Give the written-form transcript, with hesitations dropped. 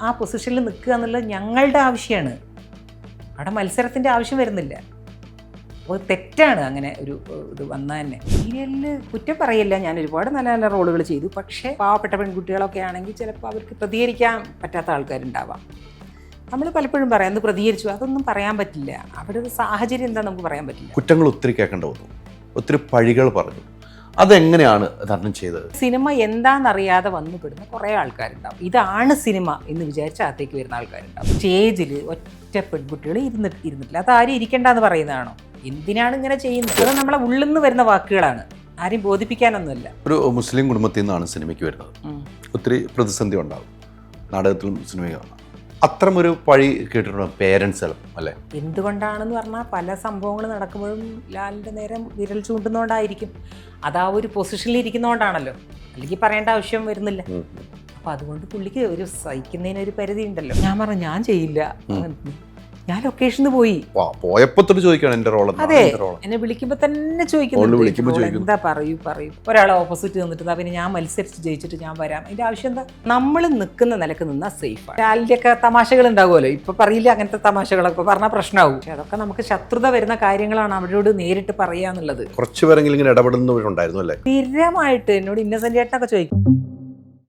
ആ പൊസിഷനിൽ നിൽക്കുക എന്നുള്ളത് ഞങ്ങളുടെ ആവശ്യമാണ്. അവിടെ മത്സരത്തിൻ്റെ ആവശ്യം വരുന്നില്ല. അപ്പോൾ തെറ്റാണ് അങ്ങനെ ഒരു ഇത് വന്നാൽ തന്നെ. സീരിയലിൽ കുറ്റം പറയില്ല, ഞാൻ ഒരുപാട് നല്ല നല്ല റോളുകൾ ചെയ്തു. പക്ഷേ പാവപ്പെട്ട പെൺകുട്ടികളൊക്കെ ആണെങ്കിൽ ചിലപ്പോൾ അവർക്ക് പ്രതികരിക്കാൻ പറ്റാത്ത ആൾക്കാരുണ്ടാവാം. നമ്മൾ പലപ്പോഴും പറയാം അന്ന് പ്രതികരിച്ചു, അതൊന്നും പറയാൻ പറ്റില്ല. അവിടെ ഒരു സാഹചര്യം എന്താ നമുക്ക് പറയാൻ പറ്റില്ല. കുറ്റങ്ങൾ ഒത്തിരി കേൾക്കേണ്ട വന്നു, ഒത്തിരി പഴികൾ പറഞ്ഞു. അതെങ്ങനെയാണ് തരണം ചെയ്തത്? സിനിമ എന്താണെന്നറിയാതെ വന്നുപെടുന്ന കുറേ ആൾക്കാരുണ്ടാവും. ഇതാണ് സിനിമ എന്ന് വിചാരിച്ച് അകത്തേക്ക് വരുന്ന ആൾക്കാരുണ്ടാവും. സ്റ്റേജിൽ ഒറ്റ പെൺകുട്ടികൾ ഇരുന്നിട്ടില്ല. അത് ആരും ഇരിക്കേണ്ടെന്ന് പറയുന്നതാണോ? എന്തിനാണ് ഇങ്ങനെ ചെയ്യുന്നത്? അത് നമ്മളെ ഉള്ളിൽ നിന്ന് വരുന്ന വാക്കുകളാണ്, ആരെയും ബോധിപ്പിക്കാനൊന്നുമല്ല. ഒരു മുസ്ലിം കുടുംബത്തിൽ നിന്നാണ് സിനിമയ്ക്ക് വരുന്നത്. ഒത്തിരി പ്രതിസന്ധി ഉണ്ടാവും നാടകത്തിലും സിനിമയിലും. അത്തരമൊരു പഴി കേട്ടിട്ടുണ്ടോ പേരൻസ് അല്ലേ? എന്തുകൊണ്ടാണെന്ന് പറഞ്ഞാൽ പല സംഭവങ്ങൾ നടക്കുമ്പോഴും ലാലിൻ്റെ നേരെ വിരൽ ചൂണ്ടുന്നതുകൊണ്ടായിരിക്കും. അതാ ഒരു പൊസിഷനിൽ ഇരിക്കുന്നതുകൊണ്ടാണല്ലോ, അല്ലെങ്കിൽ പറയേണ്ട ആവശ്യം വരുന്നില്ല. അപ്പോൾ അതുകൊണ്ട് പുള്ളിക്ക് ഒരു സഹിക്കുന്നതിനൊരു പരിധി ഉണ്ടല്ലോ. ഞാൻ പറഞ്ഞു ഞാൻ ചെയ്യില്ല, ഞാൻ ലൊക്കേഷനിൽ പോയി. പോയപ്പോ തൊട്ട് ചോദിക്കണം എന്റെ റോൾ. അതെ, എന്നെ വിളിക്കുമ്പോൾ തന്നെ ചോദിക്കുന്നു എന്താ പറയൂ. ഒരാൾ ഓപ്പോസിറ്റ് നിന്നിട്ട് പിന്നെ ഞാൻ മത്സരിച്ച് ജയിച്ചിട്ട് ഞാൻ വരാം. അതിന്റെ ആവശ്യം എന്താ? നമ്മൾ നിൽക്കുന്ന നിലക്ക് നിന്നാൽ സേഫാണ്. ലാലിന്റെ ഒക്കെ തമാശകൾ ഉണ്ടാവുമല്ലോ, ഇപ്പൊ പറയില്ല അങ്ങനത്തെ തമാശകളൊക്കെ പറഞ്ഞാൽ പ്രശ്നമാവും. പക്ഷെ അതൊക്കെ നമുക്ക് ശത്രുത വരുന്ന കാര്യങ്ങളാണ് അവരോട് നേരിട്ട് പറയാന്നുള്ളത്. കുറച്ചുപേരെങ്കിലും ഇങ്ങനെ ഇടപെടുന്നവരുണ്ടായിരുന്നു അല്ലേ? സ്ഥിരമായിട്ട് എന്നോട് ഇന്നസെന്റ് ചേട്ടനൊക്കെ ചോദിക്കും,